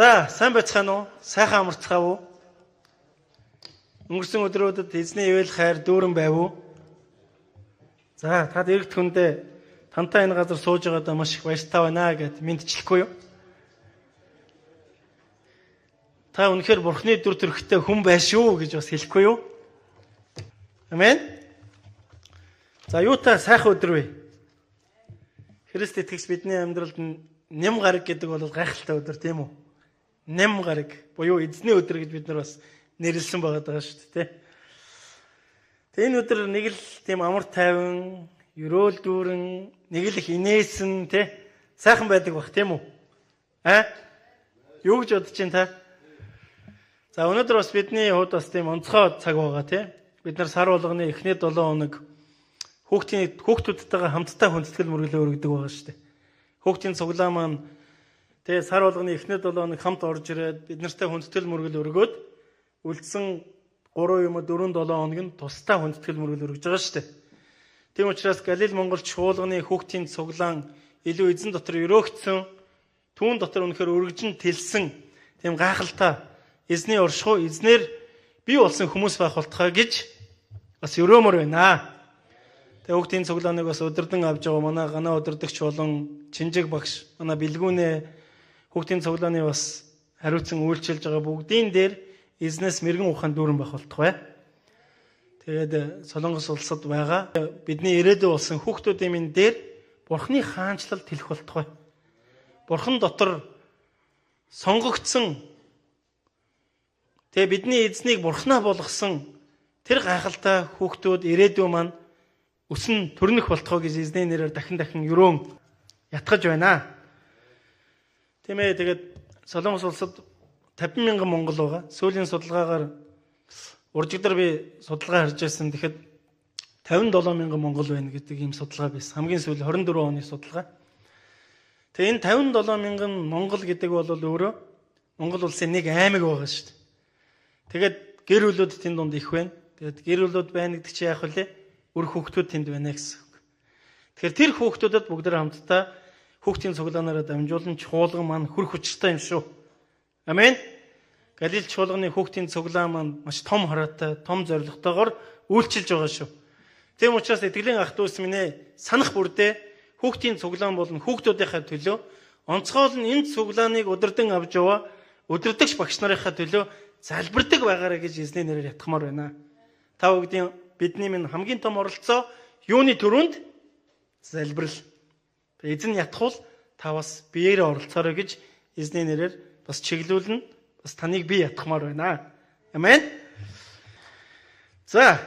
За, сайн байцгаана уу? Сайхан амарцгаав уу? Өнгөрсөн өдрүүдэд эзний ивэл хайр дүүрэн байв уу? За, тад эргэж хүндээ тантай энэ газар сууж байгаадаа маш их баяртай байна гэд мэдчихлэхгүй юу? Та үнэхээр Бурхны дүр төрхтэй хүн байна шүү гэж бас хэлэхгүй юу? Амен. За, юутай сайхан өдөр вэ? Христ итгэгч бидний амьдралд нэм гараг гэдэг бол гайхалтай өдөр тийм үү? Нэм гараг буюу эзний өдөр гэж бид нар бас нэрлсэн байгаа шүү дээ. Тэгээ энэ өдөр нэг л тийм амар тайван, ерөөл дүүрэн, нэг л их инээсэн тий сайхан байдаг бах тийм үү? Юу гэж бодож чинь та? За өнөөдөр бас бидний хувьд бас тийм онцгой цаг байгаа тий. Бид нар сар болгоны эхний 7 хоног хүүхдүүдтэйгээ хамтдаа хүндэтгэл мөрөглөө өргөдөг байгаа шүү дээ. Хүүхдийн цуглаан маань тэгээ сар болгоны эхний 7 хоног хамт орж ирээд бид нартай хүндэтгэл мөргөл өргөөд үлдсэн 3 юм уу 4-7 хоног нь тусдаа хүндэтгэл мөргөл өргөж байгаа шүү дээ. Тийм учраас Галил Монгол чуулганы хүүхдийн цуглаан илүү эзэн дотор өрөөгдсөн, түүн дотор үнэхээр өргөжин тэлсэн тийм гайхалтай эзний оршихуй эзнэр бий болсон хүмүүс байх болтугай гэж бас өрөмөр байна. Тэгээ хүүхдийн цуглааныг бас өдөрдөн авч байгаа манай ганаа өдөрдөгч болон Чинжиг багш, манай бэлгүүнээ хүүхдийн цуглааны бас хариуцсан үйлчилж байгаа бүгдийн дээр эзнээс мэрэгэн ухаан дүүрэн байх болтугай. Тэгээд Солонгос улсад байгаа бидний ирээдүй болсон хүүхдүүдийн минь дээр Бурхны хаанчлал тэлэх болтугай. Бурхан дотор сонгогдсон тэгээ бидний эзнийг Бурхнаа болгосон тэр гайхалтай хүүхдүүд ирээдүй маань өсөн төрнөх болтугай гэж эзний нэрээр дахин өрөөн ятгаж байна. Тийм ээ, тэгээд Солонгос улсад 50,000 монгол байгаа. Сүүлийн судалгаагаар уржигдар би судалгаа харж байсан. Тэгэхэд 57,000 монгол байна гэдэг ийм судалгаа байсан. Хамгийн сүүлийн 24 оны судалгаа. Тэгээ энэ 57,000 монгол гэдэг бол өөрөө Монгол улсын нэг аймаг байгаа шүү дээ. Тэгээд гэр бүлүүд тэнд донд их байна. Тэгээд гэр бүлүүд байна гэдэг чинь яах вэ? Үр хүүхдүүд тэнд байна гэсэн үг. Тэгэхээр тэр хүүхдүүдэд бүгдээр хамтдаа хүүхдийн цуглаанаараа дамжуулан чуулган маань хүрх учиртай юм шүү. Амен. Галил чуулганы хүүхдийн цуглаан маань маш том хараатай, том зорилготойгоор үйлчилж байгаа шүү. Тийм учраас итгэлийн ах дүүс минь санах бүрдээ хүүхдийн цуглаан болон хүүхдүүдийнхээ төлөө онцгойл нь энэ цуглааныг өдөрдөн авч яваа өдөрдөгч багш нарынхаа төлөө залбирдаг байгаарэ гэж эзний нэрээр ятгамаар байна. Та бүгдийн бидний минь хамгийн том оролцоо юуны төрөнд залбирал. Эзэн ятгуул та бас биеэрээ оролцоорой гэж эзний нэрээр бас чиглүүлнэ. Бас таныг би ятгамаар байна. Амен. За.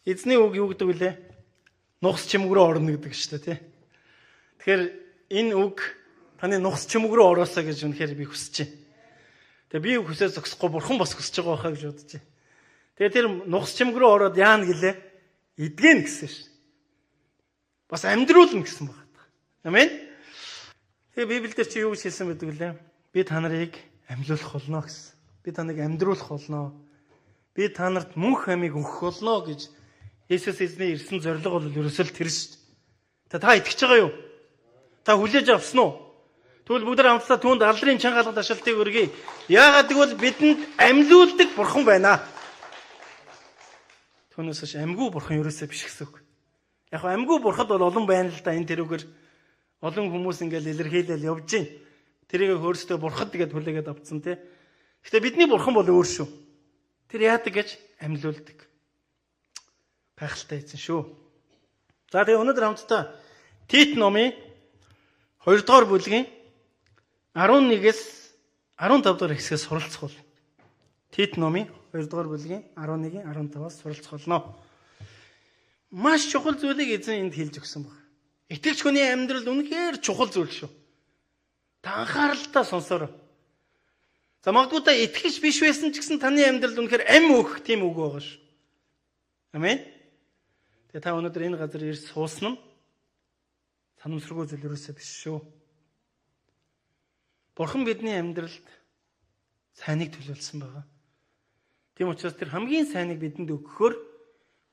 Эзний үг юу гэдэг вүлээ? Нухс чимэг рүү орно гэдэг шүү дээ, тий. Тэгэхээр энэ үг таны нухс чимэг рүү ороосоо гэж үнэхээр би хүсэж байна. Тэгээ би хүсээ зогсохгүй бурхан бас хүсэж байгаа байхаа гэж бодож байна. Тэгээ тэр нухс чимэг рүү ороод яана гэлээ? Идгэн гэсэн шүү. Бас амьдруулна гэсэн байна. Амен. Тэгээ Библиэлд чи юу гэж хэлсэн байдаг лээ? Би та нарыг амьлуулах болно гэсэн. Би та нарыг амьдруулах болно. Би та нарт мөнх амийг өгөх болно гэж Есүс эзний ирсэн зорилго бол ерөөсөө л тэр шүү. Та итгэж байгаа юу? Та хүлээж авсан уу? Тэгвэл бүгд хамтдаа түүнд алдрын чанга алгад ашалтыг өргөе. Яагаад гэвэл бидэнд амьлуулдаг бурхан байна. Түүнээс ш амьгүй бурхан ерөөсөө биш гэсэн үг. Яг амьгүй бурхад бол олон байна л да, энэ тэрүүгээр олон хүмүүс ингээл илэрхийлэл явж гин. Тэрийг өөрсдөө бурхад гэдээ хүлээгээд авцсан тий. Гэтэ бидний бурхан бол өөр шүү. Тэр яадаг гэж амьлуулдаг. Гайхалтай эзэн шүү. За тэгээ өнөөдөр хамтдаа Тит номын 2 дугаар бүлгийн 11-ээс 15 дугаар хэсгээс суралцах бол. Тит номын 2 дугаар бүлгийн 11-ийн 15-аас суралцах болно. Маш чухал зүйлийг эзэн энд хэлж өгсөн байна. Итгэгч хүний амьдрал үнэхээр чухал зүйл шүү. Та анхааралтай сонсоорой. За магадгүй та итгэгч биш байсан ч гэсэн таны амьдралд үнэхээр ам өөх тийм үг байгаа шүү. Амен. Тэгээ та өнөөдөр энэ газар ирж суусан нь санамсаргүй зүйл ерөөсөө биш шүү. Бурхан бидний амьдралд сайныг төлөвлөсөн байгаа. Тийм учраас тэр хамгийн сайныг бидэнд өгөхөөр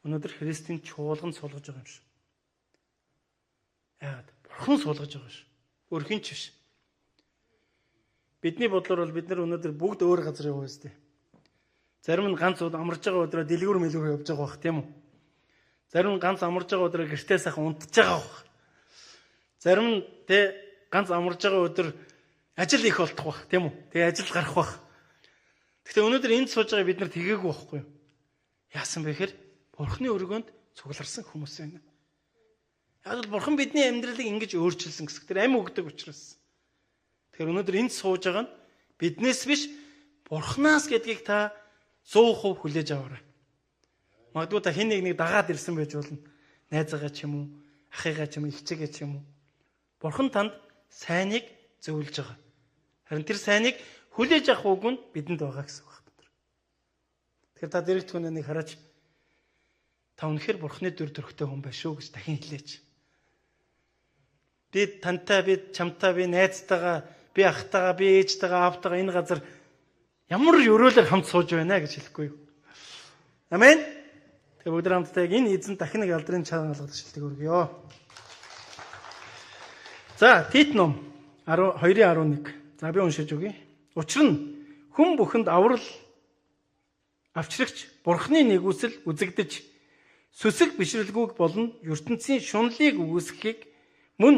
өнөөдөр Христийн чуулганд суулгаж байгаа юм шүү. Яагаад? Бурхан суулгаж байгаа шүү. Өөр хэн ч биш. Бидний бодлоор бол бид нар өнөөдөр бүгд өөр газар яваа өстэй. Зарим нь ганц амарч байгаа өдрөө дэлгүүр мэлгүүр явж байгаа бах тийм үү? Зарим нь ганц амарч байгаа өдрөө гэртээ сайхан унтж байгаа бах. Зарим нь ганц амарч байгаа өдөр ажил их болтох бах тийм үү? Тэгээ ажил гарах бах. Гэхдээ өнөөдөр энд сууж байгаа бид нар тгээгүй байхгүй юу? Яасан бэ гэхээр Бурхны өргөнд цугларсан хүмүүс байна. Яг л Бурхан бидний амьдралыг ингэж өөрчилсөн гэсэн. Тэр амь өгдөг учраас. Тэгэхээр өнөөдөр энд сууж байгаа нь биднээс биш Бурханаас гэдгийг та 100% хүлээж аваарай. Магадгүй та хэн нэг дагаад ирсэн байж болно. Найзаагаа ч юм уу, ахыгаа ч юм уу, ихчээгээ ч юм уу. Бурхан танд сайныг зөвлөж байгаа. Харин тэр сайныг хүлээж авах үг нь бидэнд байгаа гэсэн үг байна. Тэгэхээр та дэрэгт хүнийг хараач та үнэхээр Бурханы дүр төрхтэй хүн байх шүү гэж дахин хэлээч. Би тантай, би чамтай, би найзтайгаа, би ахтайгаа, би ээжтэйгаа, аавтайгаа энэ газар ямар өрөөлөөр хамт сууж байна гэж хэлэхгүй юу? Амен. Тэгээ бүгд хамтдаа энэ эзэн дахин нэг алдрын чанга алгадаж шилдэг өргөё. За, Тит ном 2:11. За би уншиж өгье. Учир нь хүн бүхэнд аврал авчрагч Бурхны нэгүсэл үзэгдэж сүсэг бишрэлгүйг болон ертөнцийн шунлыг үүсгэхийг мөн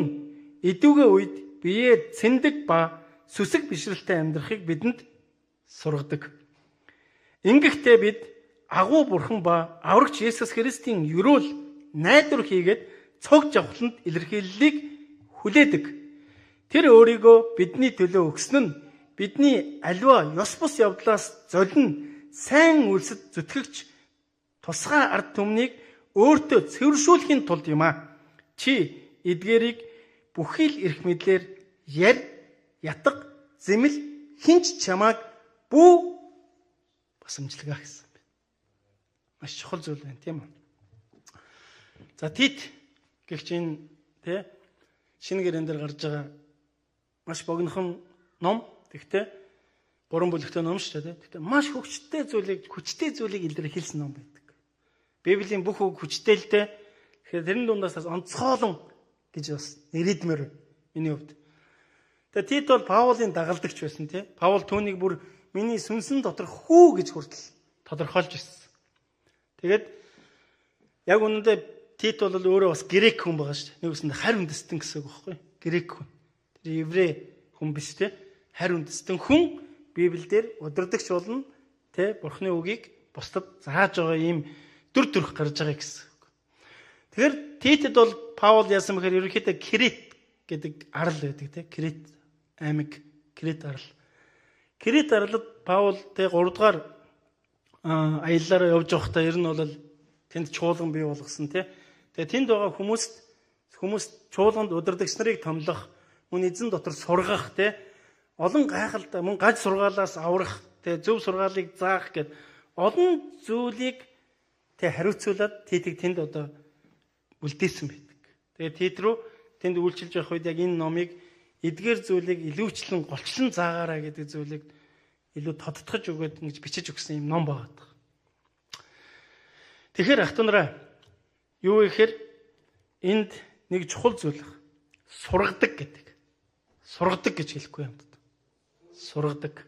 идүүгээ үед биеэ цэндэг ба сүсэг бишрэлтэй амьдрахыг бидэнд сургадаг. Ингэхдээ бид агуу Бурхан ба аврагч Есүс Христийн ерөөл найдвар хийгээд цог жавхланд илэрхийллийг хүлээдэг. Тэр өөрийгөө бидний төлөө өгсөн нь бидний аливаа ёс бус явдлаас золино сайн үйлсэд зүтгэгч тусгай ард түмнийг өөртөө цэвэршүүлэхийн тулд юм а. Чи эдгээрийг бүхий л эрх мэдлэр ятга зэмэл хинч чамааг бүү басамжлагаа гэсэн байна. Маш чухал зүйл байна тийм үү? За Тит гэгч энэ шинэ гэрэн дээр гарч байгаа маш богинохон ном. Тэгтээ 3 бүлэгтэй ном шүү дээ. Тэгтээ маш хүчтэй зүйлийг илэрхийлсэн ном байдаг. Библийн бүх үг хүчтэй л дээ. Тэгэхээр тэрэн дундаас онцгойлон гэж бас нэрийдмээр миний хувьд. Тэгээ Тит бол Паулын дагалдагч байсан тий. Паул түүнийг бүр миний сүнсэн дотор хүү гэж хүртэл тодорхойлж ирсэн. Тэгээд яг үнэндээ Тит бол өөрөө бас грек хүн байгаа шүү дээ. Нэг үсэнд харь үндэстэн гэсэн үг байхгүй? Грек хүн. Тэр еврей хүн биш тий. Харь үндэстэн хүн Библиэлд удирдахч болно тий. Бурхны үгийг бусдад зааж байгаа ийм дүр төрх гарч байгаа гэсэн үг. Тэгэхээр Титэд бол Паул яасан бэхээр ерөнхийдөө Крит гэдэг арал байдаг тий. Крит аймаг, Крит арал. Крит арлад Паул тэ 3 дугаар аяллаараа явж байхдаа ер нь бол тэнд чуулган бий болгосон тий. Тэгээ тэнд байгаа хүмүүс чуулганд удирдагч нарыг томлох, мөн эзэн дотор сургах тий. Олон гайхалтай мөн гаж сургаалаас аврах, тий зөв сургаалыг заах гэд олон зүйлийг тий хариуцуулаад Титийг тэнд одоо үлдээсэн байдаг. Тэгээ Тит рүү тэнд үйлчилж явах үед яг энэ номыг эдгээр зүйлийг илүүчлэн голчлон заагаараа гэдэг зүйлийг илүү тодтогч өгөөд ингэж бичиж өгсөн юм ном байгаа. Тэгэхээр ах トゥ нараа юу гэхээр энд нэг чухал зүйл сургадаг гэдэг. Сургадаг гэж хэлэхгүй юм. Сургадаг.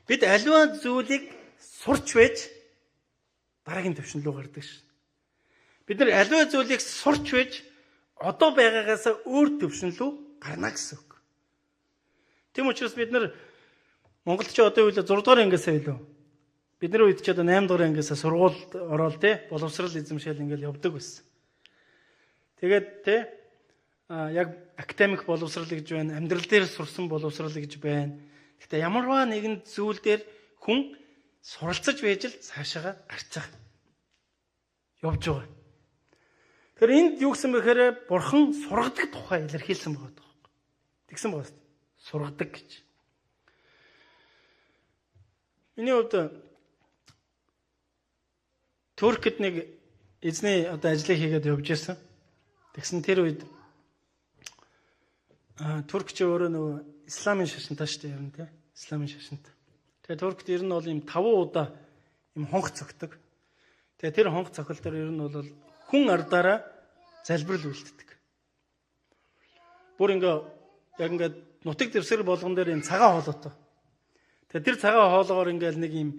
Бид аливаа зүйлийг сурч байж дараагийн төвшин рүү гардаг ш. Бид нар аливаа зүйлийг сурч байж одоо байгаагаас өөр төвшин рүү гарна гэсэн үг. Тийм учраас бид нар Монголд ч одоо үйл 6 дугаар ангиасаа илүү. Бидний үед ч одоо 8 дугаар ангиасаа сургуульд ороод те боловсрал эзэмшээл ингээл явдаг байсан. Тэгээд те яг академик боловсрал гэж байна, амьдрал дээр сурсан боловсрал гэж байна. Гэхдээ ямарваа нэгэн зүйл дээр хүн суралцаж байж л цаашаа гарч байгаа. Явж байгаа. Тэгэхээр энд юу гэсэн бэхээр Бурхан сургадаг тухай илэрхийлсэн байгаа. Тэгсэн байгаа шүү дээ. Сургадаг гэж. Миний хувьд Туркид нэг эзний одоо ажлыг хийгээд явж байсан. Тэгсэн тэр үед Туркч өөрөө нөгөө исламын шашинтай шүү дээ ер нь тий. Исламын шашинтай. Тэгээ Туркид ер нь бол ийм 5 удаа ийм хонх цогтөг. Тэгээ тэр хонх цохол дээр ер нь бол хүн ардаараа залбирал үйлддэг. Бүр ингээ яг ингээд нутаг дэвсгэр болгон дээр энэ цагаан хоолойтой. Тэгээ тэр цагаан хоолоогоор ингээл нэг юм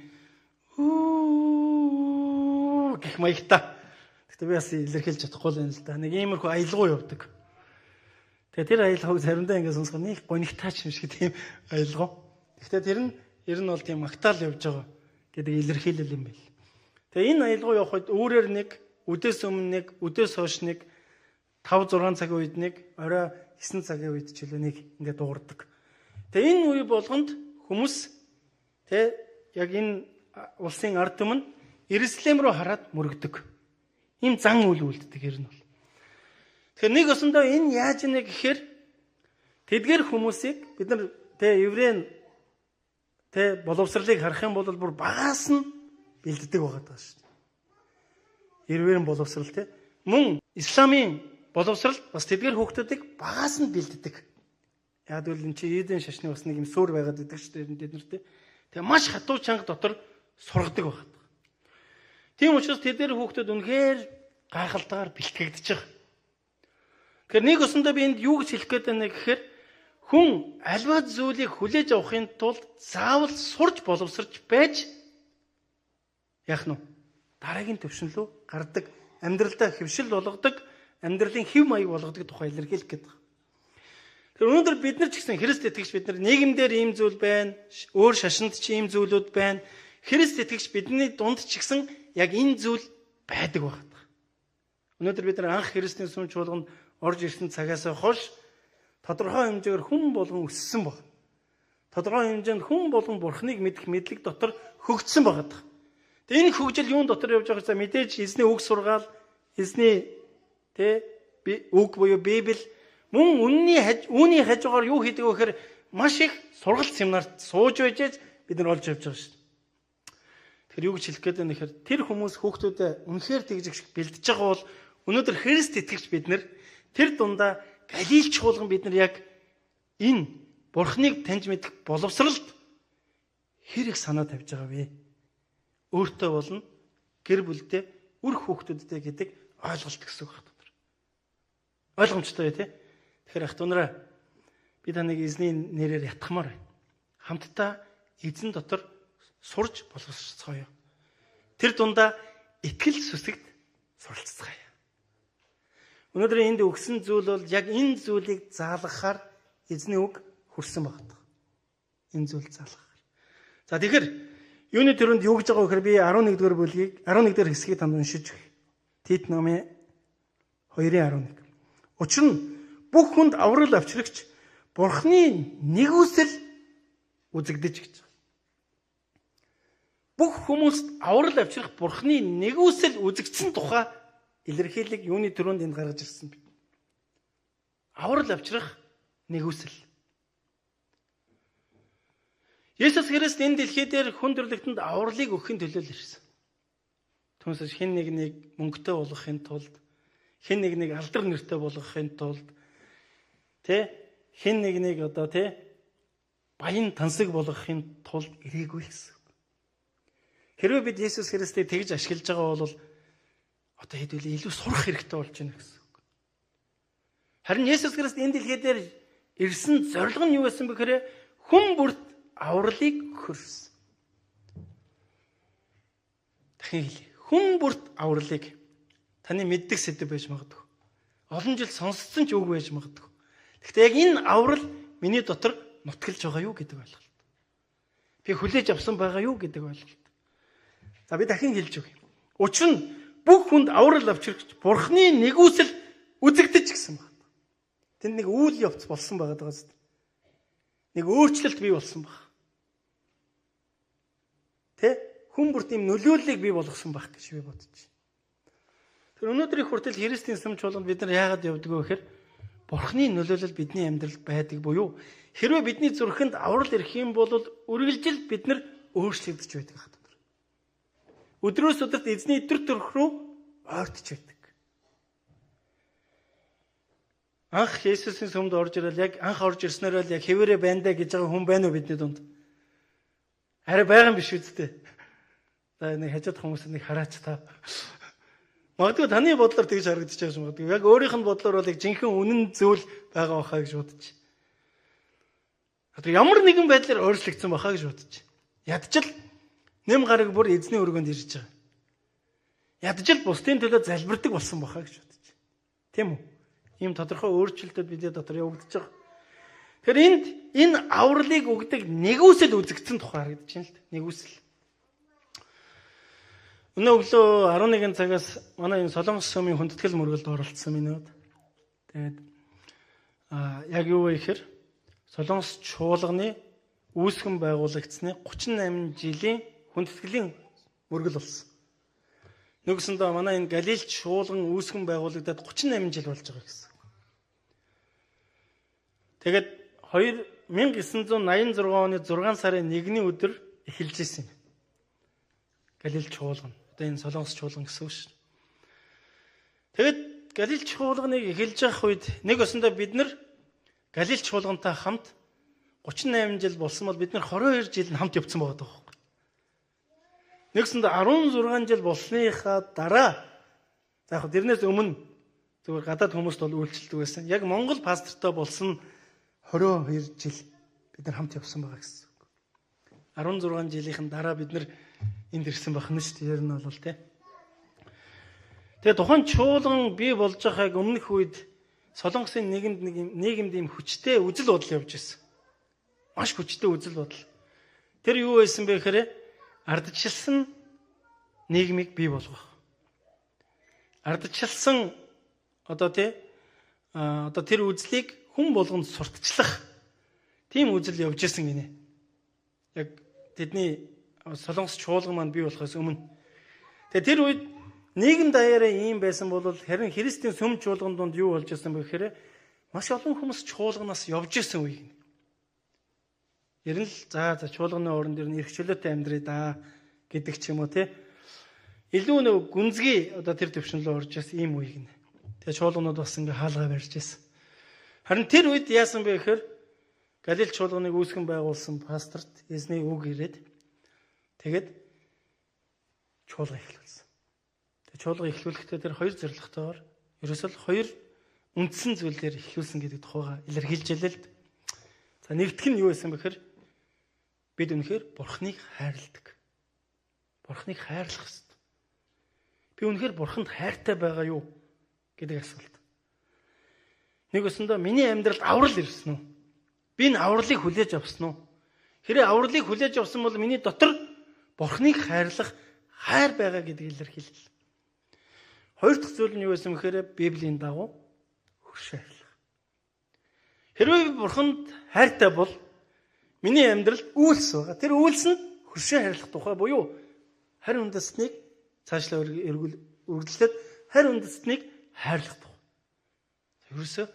гэх маягтай. Гэтэ би бас илэрхийлж чадахгүй л юм л да. Нэг иймэрхүү аялгау явдаг. Тэгээ тэр аялгауг заримдаа ингээд сонсоход нэг гонигтаач юм шиг тийм аялгау. Гэхдээ тэр нь ер нь бол тийм магтаал явж байгаа гэдэг илэрхийлэл юм байл. Тэгээ энэ аялгау явахад өөрөөр нэг, үдээс өмнө нэг, үдээс хойш нэг, 5-6 цагийн үед нэг, орой 9 цагийн үед ч үлээ нэг ингээд дуурдаг. Тэгээ энэ үе болгонд хүмүүс яг энэ улсын ард түмэн Иерусалим руу хараад мөрөгдөг. Ийм зан үйл үлддэг ер нь бол. Тэгэхээр нэг өсөндөө энэ яаж ийнэ гэхээр тэдгэр хүмүүсийг бид нар еврей боловсролыг харах юм бол бүр багаас нь бэлддэг байгаа даа шүү дээ. Еврейн боловсрол мөн исламын боловсрол бас тэдгэр хүүхдүүдийг багаас нь бэлддэг. Яг л энэ чи Эден шашны бас нэг юм суурь байгаад байдаг шүү дээ тэд нар. Тэгээ маш хатуу чанга дотор сургадаг байна. Тийм учраас тэдгээр хүүхдүүд үнэхээр гайхалтайгаар бэлтгэгдэж байгаа. Тэгэхээр нэг өсөндөө би энд юу гэж хэлэх гээд байна гэхээр хүн альва зүйлийг хүлээж авахын тулд заавал сурж боловсрч байж яах нь дараагийн төвшин рүү гардаг, амьдралдаа хэвшил болгодог, амьдралын хэв маяг болгодог тухай илэрхийлэх гээд байна. Тэгэхээр өнөөдөр бид нар ч гэсэн Христ итгэгч бид нар нийгэмдэр ийм зүйл байна, өөр шашинд ч ийм зүйлүүд байна. Христ итгэгч бидний дунд ч гэсэн яг энэ зүйл байдаг байна. Өнөөдөр бид нар анх Христийн сүмж болгонд орж ирсэн цагаас хойш тодорхой хэмжээгээр хүн болгон өссөн баг. Тодорхой хэмжээнд хүн болгон Бурхныг мэдэх мэдлэг дотор хөгжсөн байгаа. Тэгээ энэ хөгжил юун дотор явж байгааг мэдээж эзний үг сургаал, эзний үг буюу Библи мөн үүний хажуугаар юу хийдэг вэ гэхээр маш их сургалт семинарт сууж байж бид нар олж явж байгаа шүү дээ. Тэгэхээр юу гэж хэлэх гээд байна гэхээр тэр хүмүүс хүүхдүүдэд үнэхээр тэгж их бэлдэж байгаа бол өнөөдөр Христ итгэгч бид нар тэр дундаа галилч болгон бид нар яг энэ Бурхныг таньж мэдэх боловсролд хэрэг санаа тавьж байгаа вэ? Өөртөө болно гэр бүлдээ үр хүүхдүүдтэй гэдэг ойлголт гэсэн үг байна. Ойлгомжтой тий? Тэгэхээр ах дунараа би таныг эзний нэрээр ятгахмаар байна. Хамтдаа эзэн дотор сурж боловсрцгаая. Тэр дундаа итгэл сүсэгт суралцгаая. Өнөөдөр энд өгсөн зүйл бол яг энэ зүйлийг заалгахаар эзний үг хүрсэн байна. Энэ зүйл заалгахаар. За тэгэхээр юуны төрөнд юу гэж байгаа вэ гэхээр би 11-р бүлгийг 11-р хэсгийг танд уншиж өгье. Тит номын 2:11. Учир нь бүх хүнд аврал авчрагч Бурхны нэгүсэл үзэгдэж гэж. Бүх хүмүүст аврал авчрах Бурхны нэгүсэл үзэгдсэн тухай илэрхийлэг юуны төрөнд энд гаргаж ирсэн бэ? Аврал авчрах нэгүсэл. Есүс Христ энэ дэлхий дээр хүн төрлөختөнд авралыг өгөхин төлөө л ирсэн. Түүнээс хэн нэгнийг мөнгөтэй болгохын тулд, хэн нэгнийг алдар нэртэй болгохын тулд, хэн нэгнийг баян тансаг болгохын тулд ирээгүй гэсэн. Хэрвээ бид Есүс Христийг тэгж ашиглаж байгаа бол одоо хэдүүлээ илүү сурах хэрэгтэй болж байна гэсэн үг. Харин Есүс Христ энэ дэлхий дээр ирсэн зорилго нь юу байсан бэ гэхээр хүн бүрт авралыг өгсөн. Дахин хэлье. Хүн бүрт авралыг таны мэддэг сэдв байж магадгүй. Олон жил сонссон ч үг байж магадгүй. Гэхдээ яг энэ аврал миний дотор нутгалж байгаа юу гэдэг ойлголт. Би хүлээж авсан байгаа юу гэдэг ойлголт. За би дахин хэлж өгье. Учир нь бүх хүнд аврал авчирч Бурхны нэгүсэл үзэгдэж гисэн байна. Тэнд нэг үйл явц болсон байгаа даа. Нэг өөрчлөлт бий болсон баг. Хүн бүрт ийм нөлөөллийг бий болгосон байх гэж би бодож байна. Тэр өнөөдрийн хүртэл Христийн сүмч болгонд бид нар яагаад явдаг вэ гэхээр Бурхны нөлөөлөл бидний амьдралд байдаг буюу хэрвээ бидний зүрхэнд аврал ирэх юм бол үргэлжил бид нар өөрчлөгдөж байдаг хат. Өдрөөс өдөрт эзний итэр төрх рүү ойртож байдаг. Анх Есүсийн сүмд орж ирэл яг анх орж ирснээр л яг хэвээрээ байна даа гэж байгаа хүн байна уу бидний дунд? Арай байгаа юм биш үсттэй. За нэг хажууд хүмүүс нэг хараач та. Магадгүй таны бодлоор тэгж харагдаж байгаа юм магадгүй. Яг өөрийнх нь бодлоор бол яг жинхэнэ үнэн зүйл байгаа байхаа гэж бодож. Одоо ямар нэгэн байдлаар өөрчлөгдсөн бахаа гэж бодож. Ядчил нэм гараг бүр эзний өргөнд ирж байгаа. Ядчил бусдын төлөө залбирдаг болсон бахаа гэж бодож. Тийм үү? Ийм тодорхой өөрчлөлтөд бидний дотор явагдаж байгаа. Тэгэхээр энэ авралыг өгдөг нэгүсэл үзэгдсэн тухай харагдаж байна л да. Нэгүсэл. Өнөө өглөө 11 цагаас манай энэ Солонгос сүмийн хүндэтгэл мөргөлд оролцсон минут. Тэгээд яг юу вэ гэхээр Солонгос чуулганы үүсгэн байгуулагдсны 38 жилийн хүндэтгэлийн мөргөл болсон. Нөгөөсөндөө манай энэ Галиль чуулган үүсгэн байгуулагдаад 38 жил болж байгаа гэсэн. Тэгээд 1986 оны 6 сарын 1-ний өдөр эхэлж ирсэн юм. Галиль чуулган. Одоо энэ Солонгос чуулган гэсэн үг шүү. Тэгээд Галиль чуулганыг эхэлж явах үед нэг өсөндөө бид нар Галиль чуулгантай хамт 38 жил болсон бол бид нар 22 жил хамт явцсан байгаа даа. Нэгсэндээ 16 жил болсныхаа дараа за яг тэрнээс өмнө зөвхөн гадаад хүмүүст бол үйлчлдэг байсан. Яг Монгол пастортой болсон 22 жил бид нар хамт явсан байгаа гэсэн. 16 жилийн дараа бид нар энд ирсэн байна шүү дээ. Ер нь бол тий. Тэгээ тухайн чуулган бий болж байгааг өмнөх үед Солонгосын нийгэмд ийм хүчтэй үзэл бодол явж байсан. Маш хүчтэй үзэл бодол. Тэр юу байсан бэ гэхээр ардчилсан нийгмийг бий болгох. Ардчилсан одоо тэр үзлийг хүн болгонд сурталчлах тийм үзэл явж исэн гинэ. Яг тэдний Солонгос чуулган маань бий болохоос өмнө. Тэгээ тэр үед нийгэм даяараа ийм байсан бол харин Христийн сүм чуулган донд юу болж исэн бэ гэхээр маш олон хүмүүс чуулганаас явж исэн үе гинэ. Ер нь л за чуулганы орон дээр нь эрх чөлөөтэй амьдрий да гэдэг ч юм уу тий. Илүү нэг гүнзгий одоо тэр төвшинлөө орж ирсэн ийм үе гинэ. Тэгээ чуулганууд бас ингээ хаалгаа барьж ирсэн. Харин тэр үед яасан бэ гэхээр Галиль чуулганыг үүсгэн байгуулсан пасторт эзний үг ирээд тэгээд чуулга эхлүүлсэн. Тэгээд чуулга эхлүүлэхдээ тэр хоёр зорилготойгоор ерөөсөө л хоёр үндсэн зүйлээр эхлүүлсэн гэдэг тухайга илэрхийлж ялээ л. За нэгдүгээр нь юу байсан бэ гэхээр бид үнэхээр Бурхныг хайрладаг. Бурхныг хайрлах ёстой. Би үнэхээр Бурханд хайртай байгаа юу гэдэг асуулт. Нэг өсөндөө миний амьдралд аврал ирсэн үү? Би энэ авралыг хүлээж авсан уу? Хэрэг авралыг хүлээж авсан бол миний дотор Бурхныг хайрлах хайр байгаа гэдгийг илэрхийлэл. Хоёр дахь зүйл нь юу байсан гэхээр Библийн дагуу хөршөө хайрлах. Хэрвээ би Бурханд хайртай бол миний амьдралд үйлс байгаа. Тэр үйлс нь хөршөө хайрлах тухай буюу харь үндэстнийг цаашлаа үргэлжлээд харь үндэстнийг хайрлах тухай. Ерөөсөө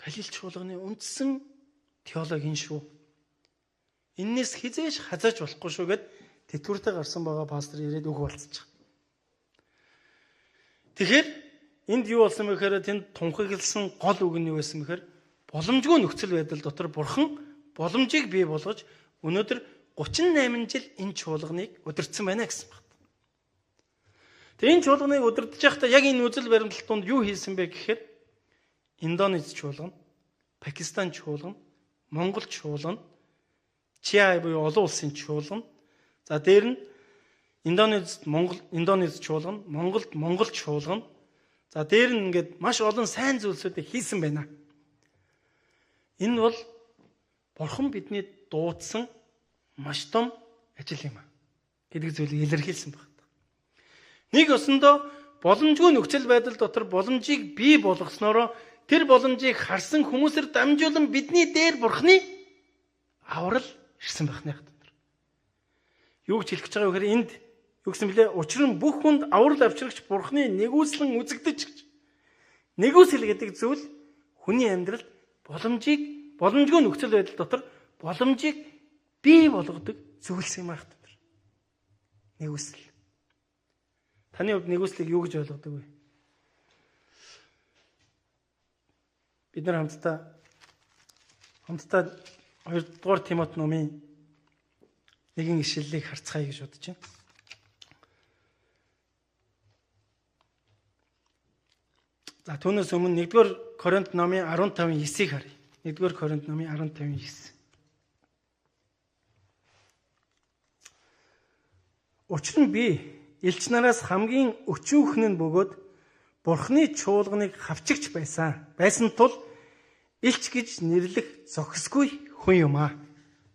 Галиль чуулганы үндсэн теологи энэ шүү. Иннээс хизээж хазааж болохгүй шүү гэд тэтгэвртэй гарсан байгаа пастор ирээд үг болцож байгаа. Тэгэхээр энд юу болсон бэ гэхээр тэнд тунхагласан гол үг нь юу байсан бэхээр боломжгүй нөхцөл байдал дотор Бурхан боломжийг бий болгож өнөөдөр 38 жил энэ чуулганыг удирдсан байна гэсэн байна. Тэгээ энэ чуулганыг удирдах байхдаа яг энэ үзэл баримтлал донд юу хийсэн бэ гэхээр Индонез чуулган, Пакистан чуулган, Монгол чуулган, Чиай буюу олон улсын чуулган. За дээр нь Индонез чуулган, Монгол чуулган. За дээр нь ингээд маш олон сайн зүйлсүүдийг хийсэн байна. Энэ бол Бурхан бидний дуудсан маш том ажил юм а гэдэг зүйлийг илэрхийлсэн байна. Нэг өсөндөө боломжгүй нөхцөл байдал дотор боломжийг бий болгосноор тэр боломжийг харсан хүмүүсээр дамжуулан бидний дээр Бурханы аврал ирсэн байна. Юу гэж хэлэх гэж байгаа вэ гэхээр энд юу гэсэн бэлээ? Учир нь бүх хүнд аврал авчрагч Бурханы нэгүслэн үзэгдэж гэж. Нэгүсэл гэдэг зүйл хүний амьдралд боломжгүй нөхцөл байдал дотор боломжийг бий болгодог зүйлс юм аа. Нэгүсэл. Таны хувьд нэгүслийг юу гэж ойлгодог вэ? Бид нар хамтдаа 2 дугаар Тимот номын нэгэн ишлэлийг харцгаая гэж бодож байна. За түүнээс өмнө 1-р Коринт номын 15:9-ийг харъя. 1-р Коринт номын 15:9. Учир нь би элч нараас хамгийн өчүүхэн нь бөгөөд Бурхны чуулганыг хавчигч байсан тул элч гэж нэрлэх зохисгүй хүн юм аа.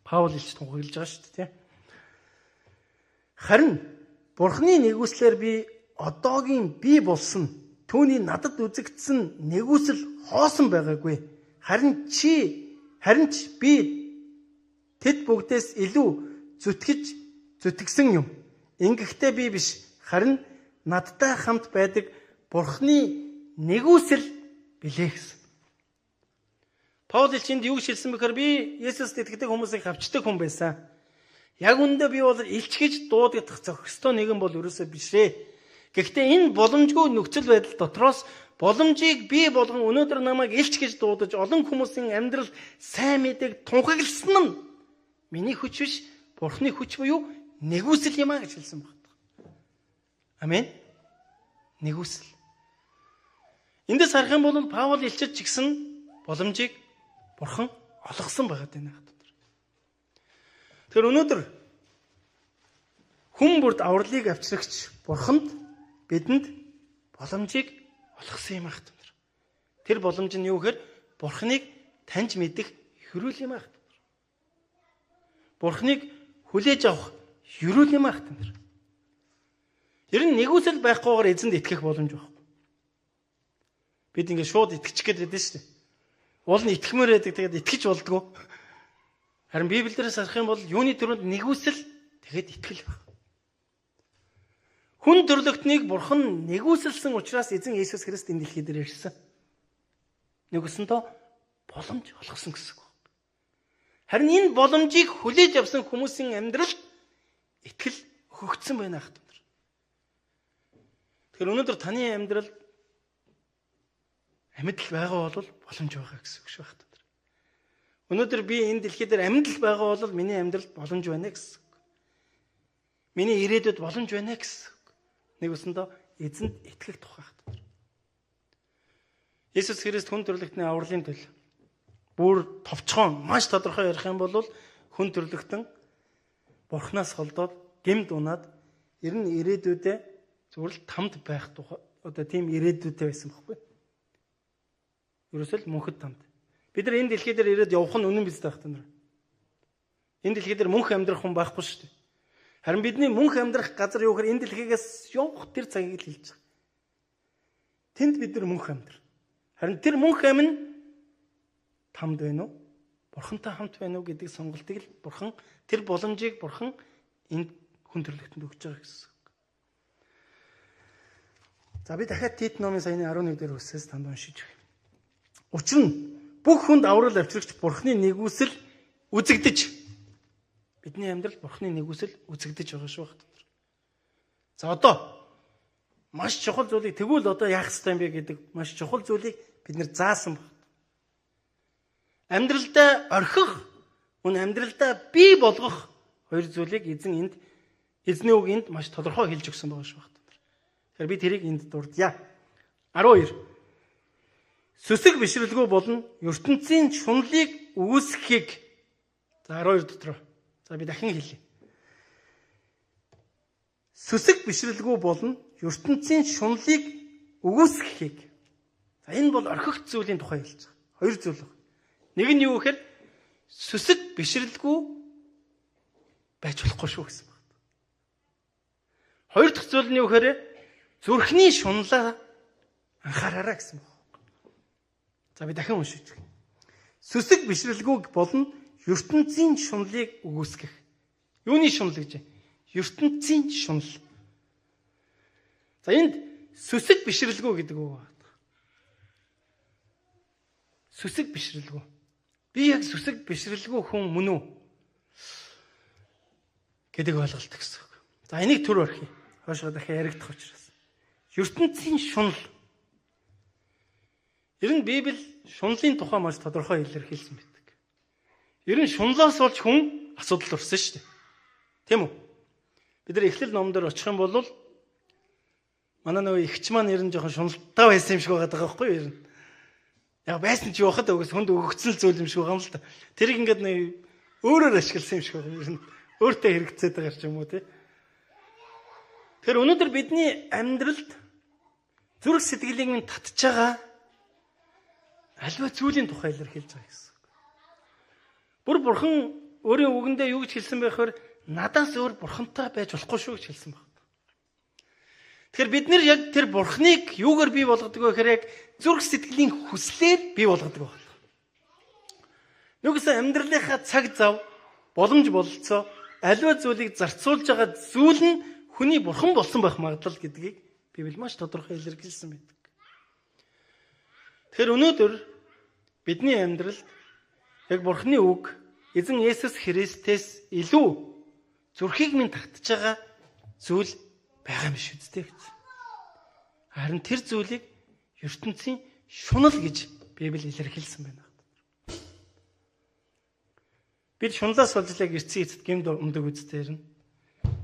Паул элч тунхаглаж байгаа шүү дээ. Харин Бурхны нэгүслэр би одоогийн би болсон түүний надад үзэгдсэн нэгүсэл хоосон байгаагүй. Харин ч би тэд бүгдээс илүү зүтгэсэн юм. Ингэхдээ би биш, харин надтай хамт байдаг Бурхны нэгүсэл билээ гэсэн. Паул энд юу шилсэн бэхээр би Есүст итгэдэг хүмүүсийг хавчдаг хүн байсан. Яг үндэ би бол элч гэж дуудагдах зохистой нэгэн бол ерөөсөө бишээ. Гэхдээ энэ боломжгүй нөхцөл байдал дотроос боломжийг бий болгон өнөөдөр намайг элч гэж дуудаж олон хүмүүсийн амьдрал сайн мэдээг тунхагласан нь миний хүч биш, Бурхны хүч буюу нэгүсэл юм а гэж хэлсэн байна. Амен. Нэгүсэл. Эндээс харах юм бол Паул элчид ч гэсэн боломжийг Бурхан олгосон байгаад байна. Тэгэхээр өнөөдөр хүн бүрд авралыг авчрагч Бурханд бидэнд боломжийг олгосон юм аа. Тэр боломж нь юу гэхээр Бурханыг таньж мэдэх хөрүүл юм аа. Бурханыг хүлээж авах хөрүүл юм аа. Ер нь нэгүсэл байхгүйгээр эзэнд итгэх боломж байхгүй. Бид ингээд шууд итгэчих гээд байдаг шүү дээ. Уул нь итгэмээр байдаг, тэгээд итгэж болдгоо. Харин Библиэрээс харах юм бол юуны төрөнд нэгүсэл тэгээд итгэл баг. Хүн төрлөختнийг Бурхан нэгүсэлсэн учраас эзэн Иесус Христ энэ дэлхий дээр ирсэн. Нэгүсэндөө боломж олгосон гэсэн үг. Харин энэ боломжийг хүлээж авсан хүмүүсийн амьдралд итгэл өгөгдсөн байна хат. Тэгэхээр өнөөдөр таны амьдралд амьд байгаа бол боломж байгаа гэсэн үг шүү дээ. Өнөөдөр би энэ дэлхий дээр амьд байгаа бол миний амьдралд боломж байна гэсэн үг. Миний ирээдүйд боломж байна гэсэн үг. Нэг үсэндээ эзэнд итгэх тухай хат. Иесус Христ хүн төрлөختний авралын төлөө бүр товчхон маш тодорхой ярих юм бол хүн төрлөختөн Бурханаас холдоод гэмд унаад ер нь ирээдүйдээ зүгээр л тамд байх тухай одоо тийм ирээдүйдээ байсан байхгүй. Ерөөсөө л мөнхөд тамд. Бид нар энэ дэлхий дээр ирээд явах нь үнэн биз дээ хата нар. Энэ дэлхий дээр мөнх амьдрах хүн байхгүй шүү дээ. Харин бидний мөнх амьдрах газар юу гэхээр энэ дэлхийгээс явах тэр цагийг л хэлж байгаа. Тэнд бид нар мөнх амьдр. Харин тэр мөнх амин тамд байна уу? Бурхантай хамт байна уу гэдэг сонголтыг л Бурхан тэр боломжийг Бурхан энд хүн төрлөختөнд өгч байгаа гэсэн. За би дахиад Тит номын саяны 11 дээр үсээс танд уншиж байна. Учир нь бүх хүнд аврал авчрагч Бурханы нэгүсэл үзэгдэж бидний амьдралд Бурханы нэгүсэл үзэгдэж байгаа шүү байна. За одоо маш чухал зүйлийг тэгвэл одоо яах ёстой юм бэ гэдэг маш чухал зүйлийг бид нэр заасан байна. Амьдралдаа орхих, мөн амьдралдаа бий болгох хоёр зүйлийг эзний үг энд маш тодорхой хэлж өгсөн байгаа шүү байна. Тэгэхээр би тэрийг энд дурдъя. 12. Сүсэг бишрэлгүй болон ертөнцийн шунлыг үүсгэхийг. За 12 дотор. За би дахин хэлье. Сүсэг бишрэлгүй болон ертөнцийн шунлыг үүсгэхийг. За энэ бол орхих зүйлийн тухай хэлж байгаа. Хоёр зүйл байна. Нэг нь юу гэхээр сүсэг бишрэлгүй байж болохгүй шүү гэсэн байна. Хоёр дахь зүйл нь юу гэхээр зүрхний шунлаа анхаараарай гэсэн байна. За би дахин уншиж байна. Сүсэг бишрэлгүй болон ертөнцийн шунлыг үүсгэх. Юуны шунал гэж вэ? ертөнцийн шунал. За энд сүсэг бишрэлгүй гэдэг үг байна. Сүсэг бишрэлгүй. Би яг сүсэг бишрэлгүй хүн мөн үү гэдэг ойлголт гэсэн үг. За энийг төр орхив. Хоошоо дахиад яригдах учраас. ертөнцийн шунал. Ер нь Библи шунлын тухай маш тодорхой илэрхийлсэн байдаг. Ер нь шунлаас болж хүн асуудал орсон шүү дээ. Тийм үү? Бид нар Эхлэл номдор очих юм бол манай нөгөө ихч маань ер нь жоохон шуналтай байсан юм шиг байгаа байхгүй юу ер нь. Яг байсан ч явахад өгс хүнд өгөгдсөн зүйл юм шиг байгаа юм л да. Тэрийг ингээд нэг өөрөөр ашигласан юм шиг байгаа юм. Өөртөө хэрэгцээд байгаа ч юм уу тий. Тэгэхээр өнөөдөр бидний амьдралд зүрх сэтгэлийг минь татж байгаа альва зүйлийн тухай илэрхийлж байгаа гэсэн. Бүр бурхан өөрийн үгэндээ юу гэж хэлсэн бэ гэхээр надаас өөр бурхантай байж болохгүй шүү гэж хэлсэн байна. Тэгэхээр бид нэр яг тэр бурхныг юугаар бий болгодог вэ гэхээр яг зүрх сэтгэлийн хүслээр бий болгодог байна. Нүгээс амьдралынхаа цаг зав, боломж бололцоо аливаа зүйлийг зарцуулж байгаа зүйл нь хүний бурхан болсон байх магадлал гэдгийг Библи маш тодорхой илэрхийлсэн байдаг. Тэгэхээр өнөөдөр бидний амьдралд яг бурхны үг эзэн Есүс Христээс илүү зүрхийг минь татж байгаа зүйл байгаа юм биш үстэй гэж. Харин тэр зүйлийг ертөнцийн шунал гэж Библи илэрхийлсэн байна. Бид шунлаас болж яг эцсийн эцэд гэмд өмдөг үстээр нь.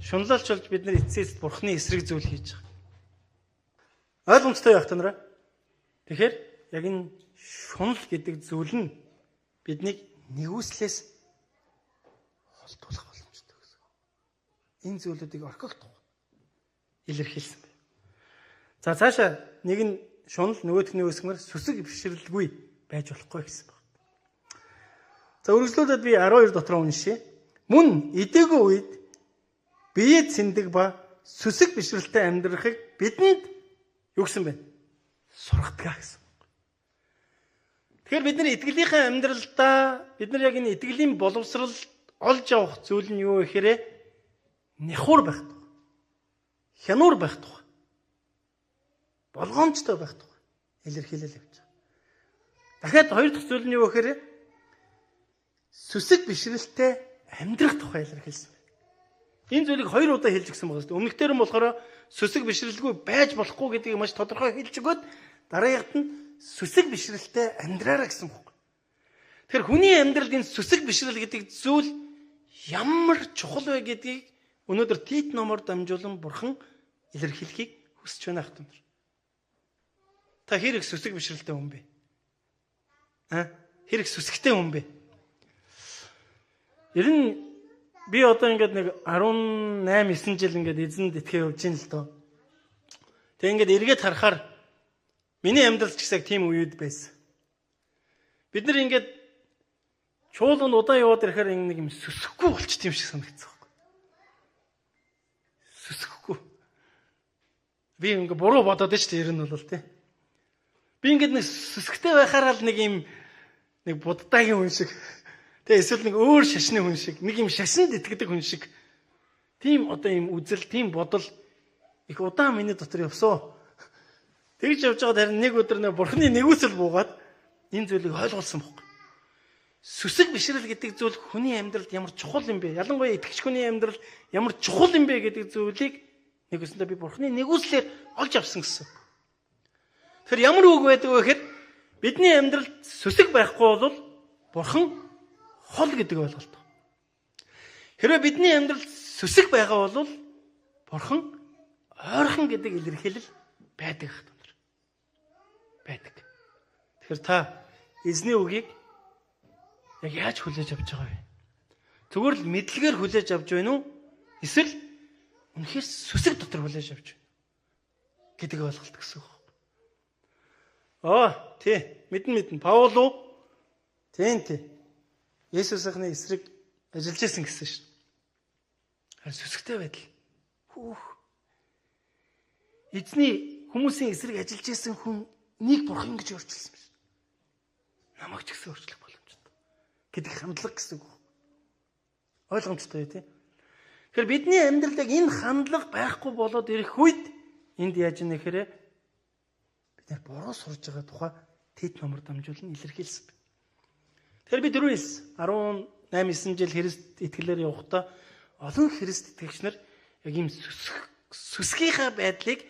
Шунлалч болж бид нар эцсийн эцэд бурхны эсрэг зүйл хийж байгаа. Ойлгомжтой байх та нараа. Тэгэхээр яг энэ шунал гэдэг зүйл нь биднийг нэгүслээс холдуулах боломжтой гэсэн. Энэ зүйлүүдийг орхигдох илэрхийлсэн байна. За цаашаа нэг нь шунал нөгөөх нь өсгмөр сүсэг бишрэлгүй байж болохгүй гэсэн байна. За үргэлжлүүлээд би 12 дотор уншия. Мөн идээгөө үед биеэ цэндэг ба сүсэг бишрэлтэй амьдрахыг бидэнд юу гэсэн бэ? Сургадаг гэсэн. Тэгэхээр бид нар итгэлийнхээ амьдралдаа бид нар яг энэ итгэлийн боловсрал олж авах зүйл нь юу вэ гэхээр нэхур байх тухай. Хянуур байх тухай. Болгоомжтой байх тухай илэрхийлэл явж байгаа. Дахиад хоёр дахь зүйл нь юу вэ гэхээр сүсэг бишрэлтэй амьдрах тухай илэрхийлсэн байна. Энэ зүйлийг хоёр удаа хэлж гисэн байгаа. Өмнөхдөр нь болохоор сүсэг бишрэлгүй байж болохгүй гэдгийг маш тодорхой хэлж өгöd дараагт нь сүсэг бишрэлтэй амьдраарай гэсэн үг. Тэгэхээр хүний амьдралд энэ сүсэг бишрэл гэдэг зүйл ямар чухал вэ гэдгийг өнөөдөр Тит номоор дамжуулан бурхан илэрхийлэхийг хүсэж байна хтэн. Та хэрэг сүсэг бишрэлтэй хүн бэ? Хэрэг сүсгтэй хүн бэ? Ер нь би одоо ингээд нэг 18-9 жил ингээд эзэнд итгэе явж ийн л доо. Тэг ингээд эргээд харахаар миний амьдрал ч гэсэн тийм үед байсан. Бид нар ингээд чуулганд удаан яваад ирэхээр нэг юм сүсэхгүй болчих тийм шиг санагдсан байхгүй. Сүсэхгүй. Би ингээд буруу бодоод байж тээ ер нь бол тий. Би ингээд нэг сүсгтэй байхаараа л нэг юм нэг буддагийн хүн шиг тэгээ эсвэл нэг өөр шашны хүн шиг нэг юм шашинд итгэдэг хүн шиг тийм одоо юм үзэл тийм бодол их удаан миний дотор явсан. Тэгж явж байгаад харин нэг өдөр нэг бурхны нэгүсэл буугаад энэ зүйлийг ойлгуулсан байхгүй. Сүсэг бишрэл гэдэг зүйл хүний амьдралд ямар чухал юм бэ? Ялангуяа итгэгч хүний амьдралд ямар чухал юм бэ гэдэг зүйлийг нэг өсөндөө би бурхны нэгүслээр олж авсан гэсэн. Тэгэхээр ямар үг байдаг вэ гэхээр бидний амьдралд сүсэг байхгүй бол бурхан хол гэдэг ойлголт. Хэрвээ бидний амьдралд сүсэг байгаа бол бурхан ойрхон гэдэг илэрхийлэл байдаг хэ. Байдаг. Тэгэхээр та эзний үгийг яг яаж хүлээж авч байгаа вэ? Зүгээр л мэдлэгээр хүлээж авч байна уу? Эсвэл үнэхээр сүсэг дотор хүлээж авч байна гэдэг ойлголт гэсэн үг. Мэдэн. Паул уу? Тийм. Есүсийн эсрэг ажиллаж исэн гэсэн шүү. Харин сүсгтэй байдал. Эзний хүмүүсийн эсрэг ажиллаж исэн хүн нэг бурхан гэж өөрчилсөн биш. Намайг ч гэсэн өөрчлөх боломжтой гэдэг хандлага гэсэн үг. Ойлгомжтой тий. Тэгэхээр бидний амьдралд яг энэ хандлага байхгүй болоод ирэх үед энд яаж нэ гэхээр бид нар буруу сурж байгаа тухай Тит номор дамжуулан илэрхийлсэн. Тэгэхээр би дөрөв хэлсэн. 18-9 жил Христ итгэлээр явахдаа олон Христ итгэгч нар яг ийм сүсгийнхаа байдлыг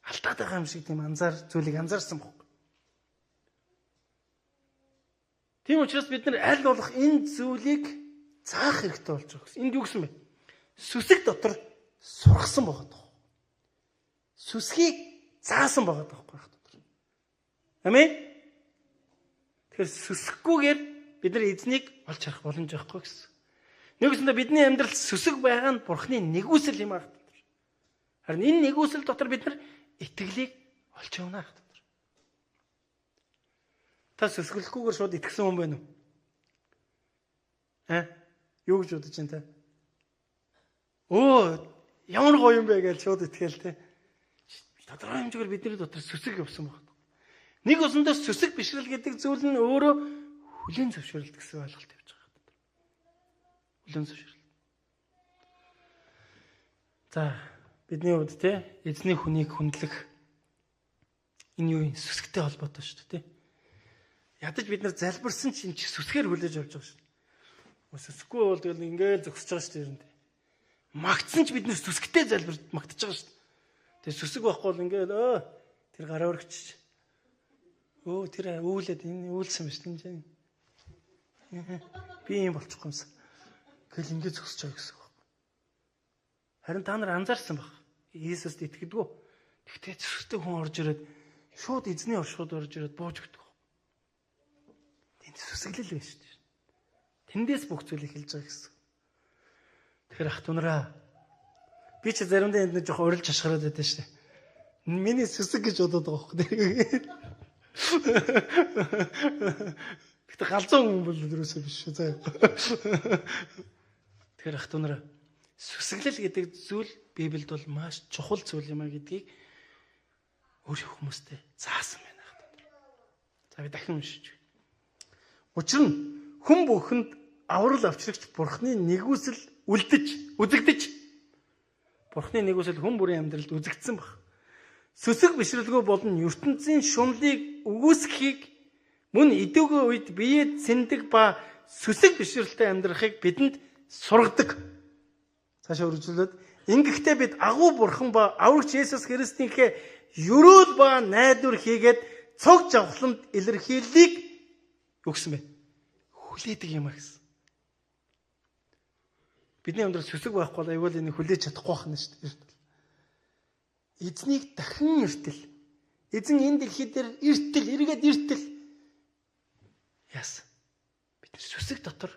алдаад байгаа юм шиг тийм зүйлийг анзаарсан баг. Тийм учраас бид нар аль болох энэ зүйлийг заах хэрэгтэй болж байгаа гэсэн. Энд юу гэсэн бэ? Сүсэг дотор сургасан байгаа даа. Сүсгийг заасан байгаа даа. Амин. Тэгэхээр сүсэхгүйгээр бид нар эзнийг олж харах боломж байхгүй гэсэн. Нэгсэндээ бидний амьдрал сүсэг байгаа нь Бурхны нэгүсэл юм аа. Харин энэ нэгүсэл дотор бид нар итгэлийг олж явна гэх дотор. Та сүсгэлэхгүйгээр шууд итгэсэн хүн байна уу? Юу гэж бодож байна та? Ямар гоё юм бэ гэж шууд итгэл те. Тодорхой хэмжээгээр бидний дотор сүсэг явсан байна. Нэг усандаас сүсэг бишрэл гэдэг зүйл нь өөрөө хүлээн зөвшөөрөлт гэсэн ойлголт явж байгаа дотор. Хүлээн зөвшөөрөлт. За бидний хувьд те эзний хүнийг хүндлэх энэ юу юм сүсгтэй холбоотой шүү дээ те. Ядаж бид нар залбирсан чинь сүсгээр хүлээж авч байгаа шүү. Сүсэхгүй бол тэгэл ингээл зогсож байгаа шүү дээ. Магтсан ч бид нар сүсгтэй залбирч магтаж байгаа шүү. Тэгээ сүсэг байхгүй бол ингээл тэр гараа өргөч. Тэр үүлээд энэ үүлсэн биш тийм. Би юм болчихгүй юмсан. Гэл ингээд зогсож байгаа гэсэн үг. Харин та нар анзаарсан баг. Иесуст итгэдэггүй. Тэгтээ зүсгтэй хүн орж ирээд шууд эзний оршууд орж ирээд бууж өгдөг. Тэнд сүсгэлэл байж шүү дээ. Тэндээс бүх зүйлийг хэлж байгаа гэсэн. Тэгэхээр ах дунараа би ч заримдаа энд нэг жоохон урилж хашгираад байдаг шүү дээ. Миний сүсэг гэж бодоод байгаа байхгүй. Гэтэ галзуу хүн бол юусоо биш шүү заа. Тэгэхээр ах дунараа сүсгэлэл гэдэг зүйл Библиэд бол маш чухал зүйл юм а гэдгийг өөр хүмүүстэй заасан байна ах дунараа. За би дахин уншиж байна. Учир нь хүн бүхэнд аврал авчрагч Бурхны нэгүсэл үзэгдэж Бурхны нэгүсэл хүн бүрийн амьдралд үзэгдсэн баг. Сүсэг бишрэлгүй болон ертөнцийн шунлыг өгөөсгөхийг мөн идэвгүй үед биеэ цэндэг ба сүсэг бишрэлтэй амьдрахыг бидэнд сургадаг. Цаашаа үргэлжлүүлээд ингэхдээ бид агуу бурхан ба аврагч Есүс Христийнхээ ерөөл ба найдвар хийгээд цог жавхланд илэрхийллийг өгсөн байна. Хүлээдэг юм а гэсэн. Бидний амьдрал сүсэг байхгүй бол аюул энийг хүлээж чадахгүй байна шүү дээ. Эзнийг дахин эртэл. Эзэн энэ дэлхий дээр эргээд яасан. Бид сүсэг дотор,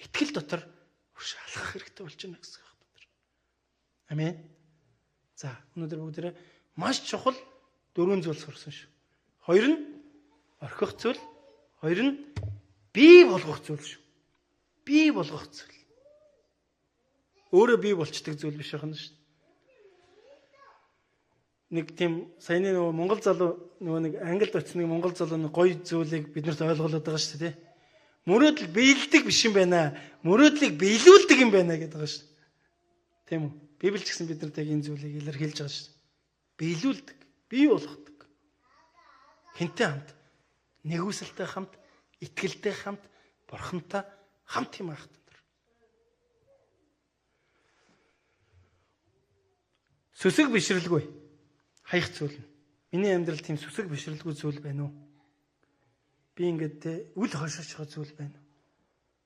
итгэл дотор алхах хэрэгтэй болж байна гэсэн үг дотор. Амен. За, өнөөдөр бүгдээрээ маш чухал 4 зүйл сурсан шүү. 2 нь орхих зүйл, 2 нь бий болгох зүйл шүү. Бий болгох зүйл. Өөрөө бий болчдөг зүйл биш байна шүү. Нэг тийм саяны нөгөө Монгол залуу нөгөө нэг Англид очсон нэг Монгол залуу нэг гоё зүйлийг биднэрт ойлгуулад байгаа шүү дээ. Мөрөөдөл биелдэг биш юм байна. Мөрөөдлийг биелүүлдэг юм байна гэдэг байгаа шүү. Тийм үү? Библи ч гэсэн биднэрт яг энэ зүйлийг илэрхийлж байгаа шүү. Биелүүлдэг, бий болгодог. Хинтээ хамт, нэгүсэлтэй хамт, итгэлтэй хамт, Бурхантай хамт юм аах тань. Сүсэг бишрэлгүй хаях зүйл нь. Миний амьдрал тийм сүсэг бишрэлгүй зүйл байна уу? Би ингээд үл хошиж байгаа зүйл байна уу?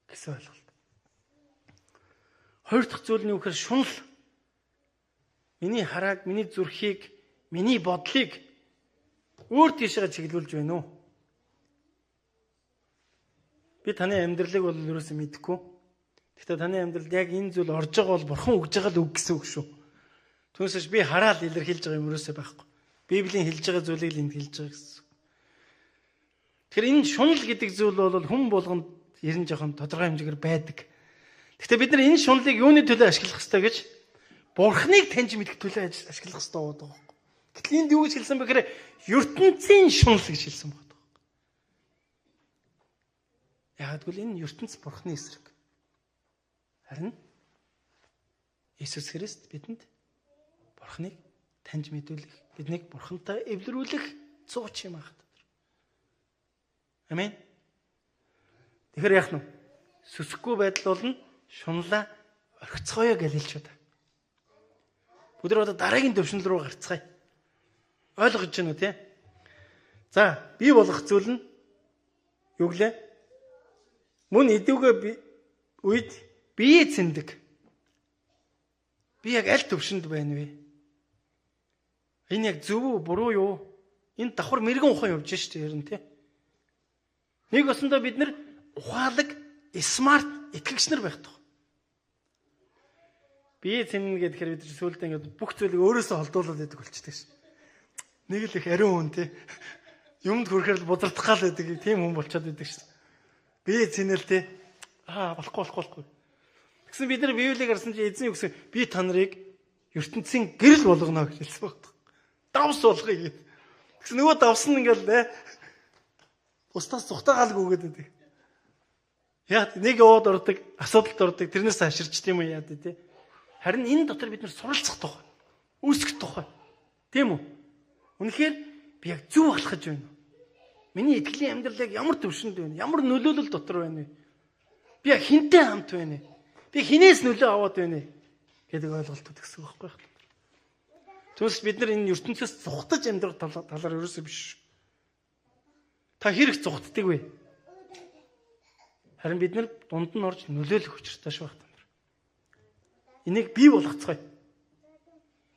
Гэсэн ойлголт. Хоёр дахь зүйл нь юу гэхээр шунал. Миний харааг, миний зүрхийг, миний бодлыг өөр тийшээ чиглүүлж байна уу? Би таны амьдралыг бол юусэн мэдэхгүй. Гэхдээ таны амьдралд яг энэ зүйл орж байгаа бол Бурхан өгж байгаа л үг гэсэн үг шүү. Түүнээс би хараад илэрхийлж байгаа юм юусээ байхгүй. Библийн хэлж байгаа зүйлийг л энд хэлж байгаа гэсэн. Тэгэхээр энэ шунал гэдэг зүйл бол хүн болгонд ерэн жоохон тодорхой хэмжээгээр байдаг. Гэхдээ бид нар энэ шуналыг юуны төлөө ашиглах ёстой гэж Бурханыг таньж мэдэх төлөө ашиглах ёстой байдаг. Гэтэл энд юу гэж хэлсэн бэ гэхээр ертөнцийн шунал гэж хэлсэн байна. Яг гэвэл энэ ертөнц Бурханы эсрэг. Харин Иесус Христ бидэнд Бурханыг таньж мэдүүлэх, биднийг Бурхантай эвлэрүүлэх зууч юм аах. Амен. Тэгэхээр яах нь? Сүсэхгүй байдал болно, шунлаа орхицгоё гэж хэлж байна. Бүгд одоо дараагийн төвшин рүү гарцгаая. Ойлгож байна уу те? За, бий болгох зүйл нь юу гэлээ? Мөн идэвгүй үед бие цэндэг. Би яг аль төвшөнд байна вэ? Энэ яг зөв үү, буруу юу? Энэ давхар мэрэгэн ухаан явж штэ ерэн тий. Нэг осондоо бид нар ухаалаг, смарт итгэгч нар байх тох. Бие цэнэ гэхээр бид сүүлдээ ингээд бүх зүйлийг өөрөөсөө холдуулаад байдаг болчихдаг ш. Нэг л их ариун хүн те. Юмд хүрэхээр л бузардах гал байдаг тийм хүн болчиход байдаг ш. Бие цэнэл те. Болохгүй. Тэгсэн бид нар Библийг харсан чинь эзэн юу гэсэн би та нарыг ертөнцийн гэрэл болгоно гэж хэлсэн байна. Давс болгоё гэдэг. Тэгсэн нөгөө давсан ингээл устаас зүхтаагаалгүй гэдэг. Яа нэг яваад ордог, асуудалд ордог, тэрнээс хаширч тийм үү яа тий. Харин энэ дотор бид нар суралцах тухай, үүсгэх тухай. Тийм үү? Үнэхээр би яг зөв болох гэж байна. Миний итгэлийн амьдрал яг ямар төвшөнд байна? Ямар нөлөөлөл дотор байна вэ? Би яг хинтээ хамт байна вэ? Би хинээс нөлөө аваад байна вэ? гэдэг ойлголтууд гэсэн үг байхгүй юу? Түүнээс бид нар энэ ертөнцөөс зүхтаж амьдрах талаар ерөөсөө биш. Та хэрэг зүхтдаг вэ? Харин бид нар дунд нь орж нөлөөлөх учиртай шүү байна. Энийг бий болгоцгоё.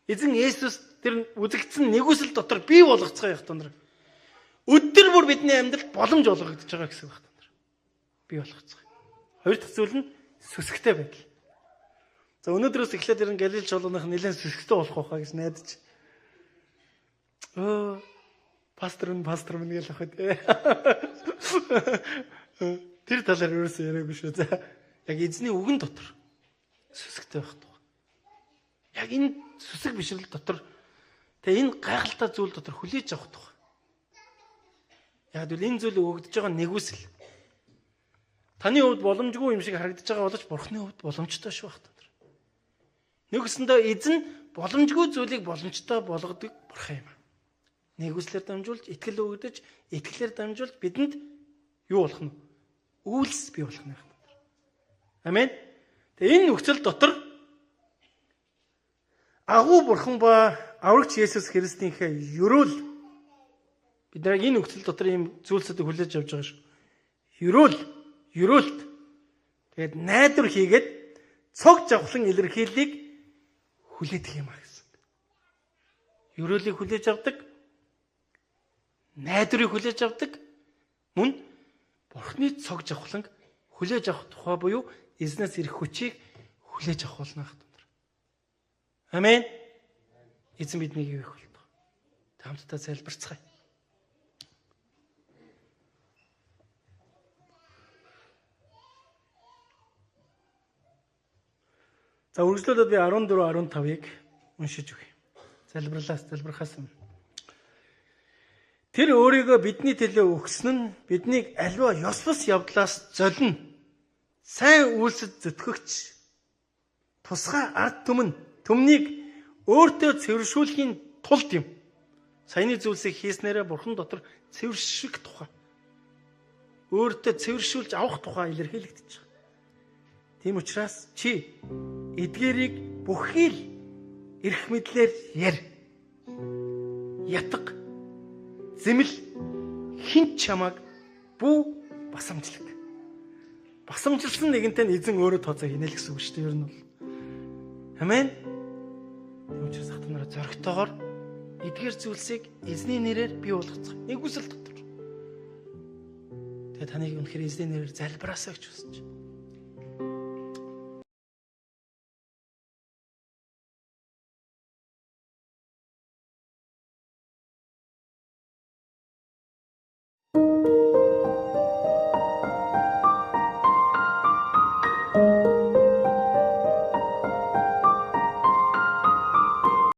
Эзэн Есүс тэр үзэгдсэн нэгүсэл дотор бий болгоцгоё их тундраг. Өдөр бүр бидний амьдралд боломж олгогдож байгаа гэсэн үг байна. Бий болгоцгоё. Хоёр дахь зүйл нь сүсгтэй байдал. За өнөөдрөөс эхлээд ирэн Галил чуулганых нэлээд сүсгтэй болох байхаа гэж найдаж. Пастор минь гэж ахад. Тэр талаар ерөөсөө яриаггүй шүү. За яг эзний үгэн дотор сүсгтэй байх туу. Яг энэ сүсэг бишрэл дотор тэгээ энэ гайхалтай зүйл дотор хүлээж авах туу. Яг л энэ зүйл өгөгдөж байгаа нэгүсэл. Таны хувьд боломжгүй юм шиг харагдаж байгаа боловч Бурхны хувьд боломжтой шүү байх тоо. Нэгүсэндээ эзэн боломжгүй зүйлийг боломжтой болгодог Бурхан юм. Нэгүслэр дамжуулж, итгэл өгдөж, итгэлээр дамжуулж бидэнд юу болох нь? Үйлс бий болох нь байна. Амен. Тэгээ энэ нөхцөл дотор агуу Бурхан ба аврагч Есүс Христийнхээ ерөөл бид нар энэ нөхцөл дотор ийм зүйлсүүдийг хүлээж авч байгаа шүү. Ерөөлт. Тэгээд найдвар хийгээд цог жавхлан илэрхийллийг хүлээдэг юм аа гэсэн. Ерөөлийг хүлээж авдаг, найдварыг хүлээж авдаг, мөн Бурхны цог жавхлан хүлээж авах тухай буюу эзнээс ирэх хүчийг хүлээж авах болно гэх юм. Амен. Эзэн биднийг юу их болтгоо. Хамтдаа залбирцгаая. За үргэлжлүүлээд би 14 15-ыг уншиж өгье. Залбирахаас өмнө. Тэр өөрийгөө бидний төлөө өгсөн нь биднийг аливаа ёс бус явдлаас золино. Сайн үйлсэд зүтгэгч тусгай ард түмнийг өөртөө цэвэршүүлэхийн тулд юм. Саяны зүйлсийг хийснээрээ Бурхан дотор цэвэрших тухай. Өөртөө цэвэршүүлж авах тухай илэрхийлэгдэж байгаа. Тийм учраас чи эдгээрийг бүхий л эрх мэдлэр ярь. Ятга зэмэл хинч чамаг бүү басамжлаг. Басамжилсан нэгэнтэй нь эзэн өөрөө тооцоо хийнэ л гэсэн үг шүү дээ. Ер нь бол. Амен. Түүнээс хат нараа зоригтойгоор эдгээр зүйлсийг эзний нэрээр бий болгоцгоо. Нэгүсэл дотор. Тэгээ таныг үнэхээр эзний нэрээр залбираасаа гэж хүсэж байна.